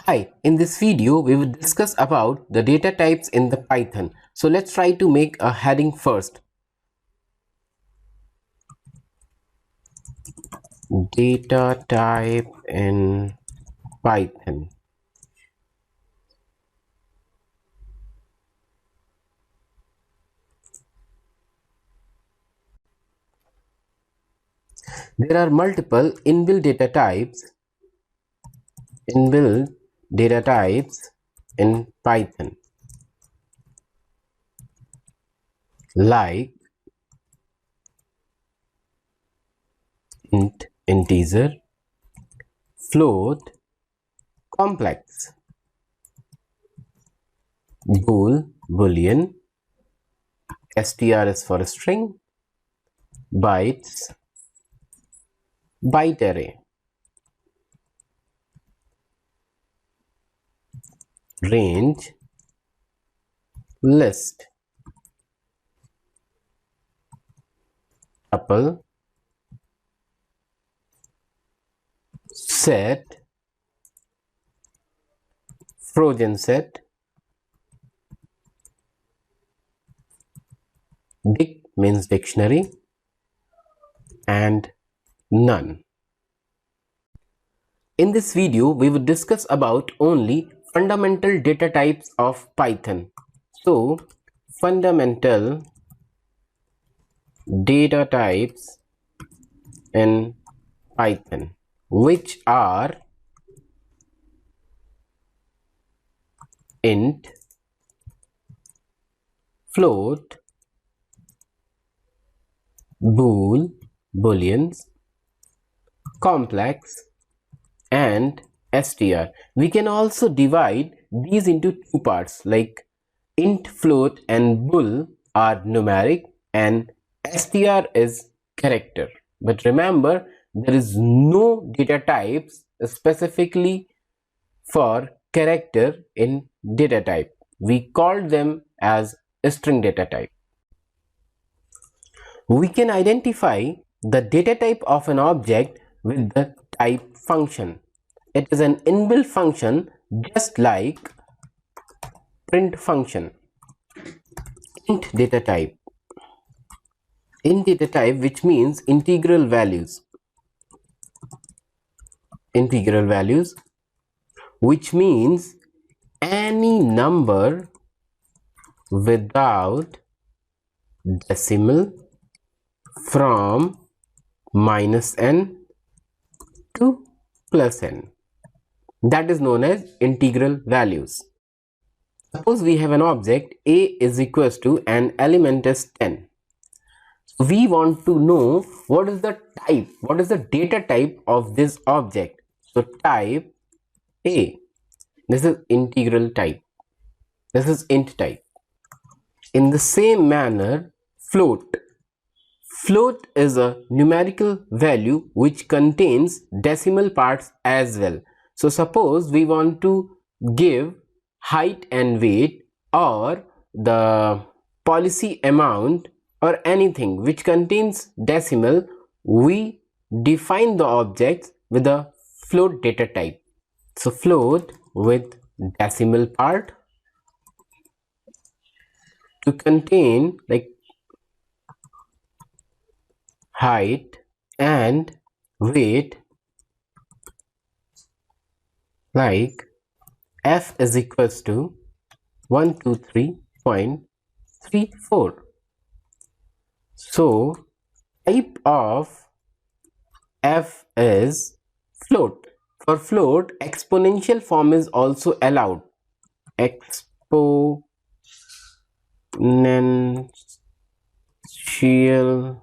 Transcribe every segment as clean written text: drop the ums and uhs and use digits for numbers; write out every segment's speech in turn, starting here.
Hi, in this video we will discuss about the data types in the Python. So let's try to make a heading first. Data type in Python. There are multiple inbuilt data types in Python, like int, integer, float, complex, bool, boolean, str is for a string, bytes, byte array, range, list, tuple, set, frozenset, dict means dictionary, and none. In this video, we will discuss about only fundamental data types of Python. So, fundamental data types in Python, which are int, float, bool, booleans, complex, and str. We can also divide these into two parts, like int, float, and bool are numeric and str is character. But remember, there is no data types specifically for character in data type. We called them as string data type. We can identify the data type of an object with the type function. It is an inbuilt function just like print function. Int data type, which means integral values, which means any number without decimal from -n to +n. That is known as integral values. Suppose we have an object a is equals to and element is 10. We want to know what is the type, what is the data type of this object. So type a, this is integral type, this is int type. In the same manner, float is a numerical value which contains decimal parts as well. So suppose we want to give height and weight or the policy amount or anything which contains decimal, we define the objects with a float data type. So float with decimal part to contain like height and weight, like f is equals to 123.34. So type of f is float. For float, exponential form is also allowed. Exponential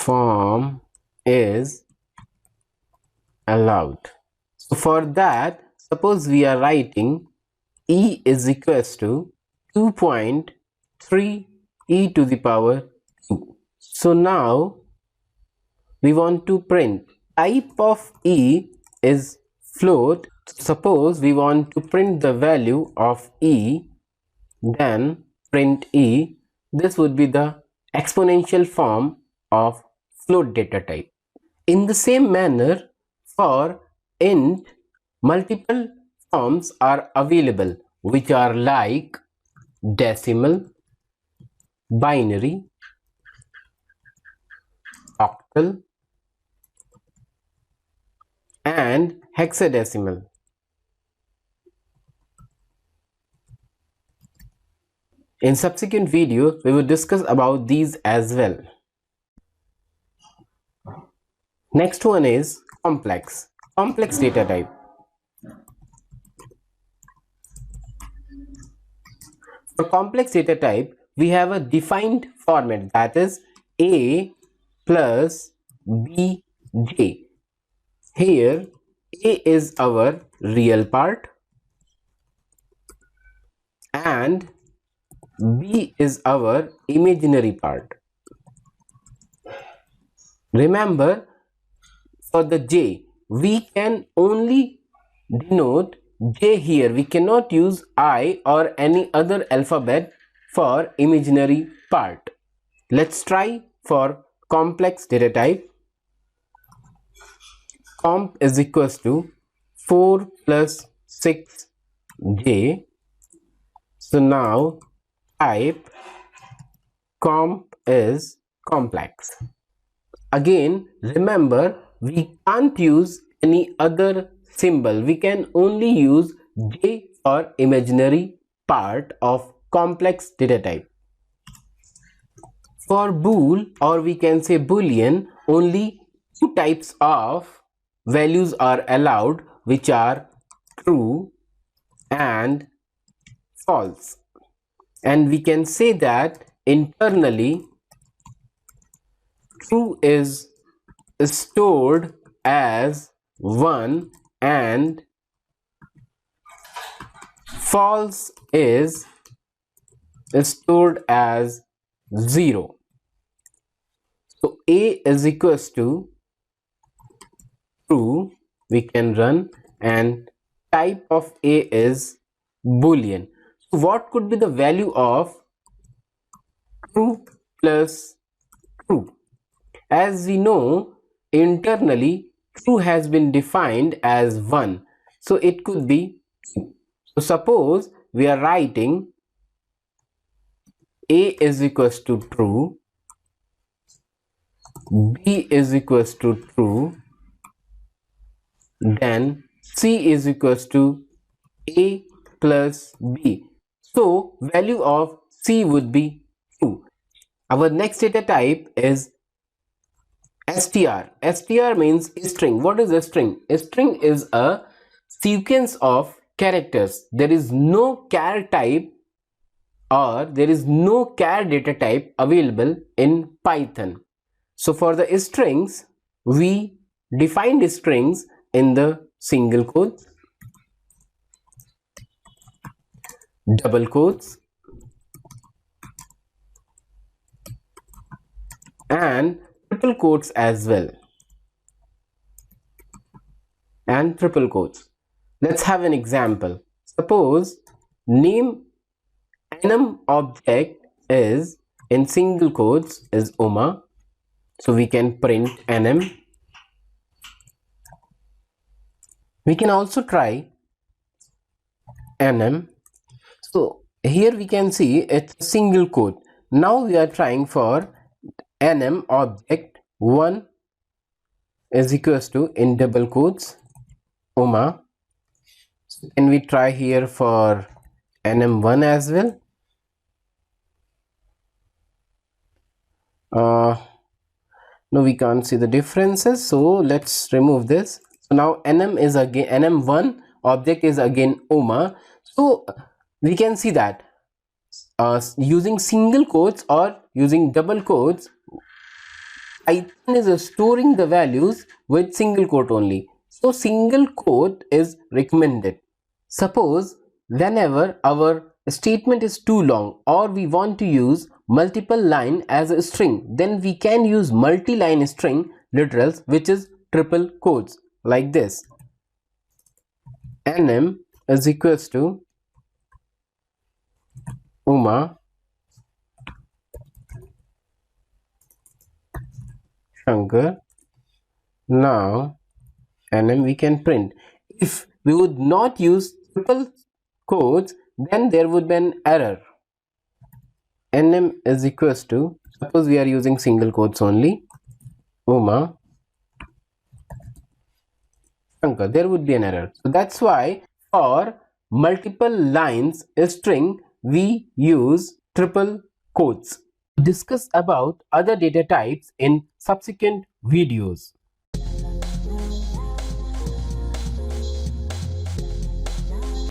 form is allowed. So for that, suppose we are writing e is equals to 2.3 e to the power 2. So now we want to print. Type of e is float. Suppose we want to print the value of e, then print e. This would be the exponential form of float data type. In the same manner, for int, multiple forms are available, which are like decimal, binary, octal, and hexadecimal. In subsequent videos, we will discuss about these as well. Next one is complex data type. For complex data type, we have a defined format, that is a plus bj. Here a is our real part and b is our imaginary part. Remember, for the j, we can only denote j here. We cannot use I or any other alphabet for imaginary part. Let's try for complex data type. Comp is equals to 4 plus 6j. So now type comp is complex. Again, remember, we can't use any other symbol. We can only use j for imaginary part of complex data type. For bool, or we can say boolean, only two types of values are allowed, which are true and false. And we can say that internally true is stored as 1 and false is stored as 0. So a is equals to true, we can run, and type of a is boolean. So what could be the value of true plus true? As we know, internally true has been defined as 1, so it could be 2. So suppose we are writing a is equals to true, b is equals to true, then c is equals to a plus b. So value of c would be 2. Our next data type is str. Str means string. What is a string? A string is a sequence of characters. There is no char type or there is no char data type available in Python. So for the strings, we defined strings in the single quotes, double quotes, and triple quotes as well, and triple quotes. Let's have an example. Suppose name enum object is in single quotes is Uma, so we can print enum. We can also try enum. So here we can see it's a single quote. Now we are trying for enum object 1 is equals to in double quotes Uma. So can we try here for enum1 as well? No, we can't see the differences, so let's remove this. So now enum is again enum1 object is again Uma. So we can see that using single quotes or using double quotes, Python is storing the values with single quote only. So single quote is recommended. Suppose whenever our statement is too long or we want to use multiple line as a string, then we can use multi-line string literals, which is triple quotes like this. Enum is equals to Uma Shankar. Now enum we can print. If we would not use triple quotes, then there would be an error. nm is equals to, suppose we are using single quotes only, Uma Shankar, there would be an error. So that's why for multiple lines string we use triple quotes. Discuss about other data types in subsequent videos.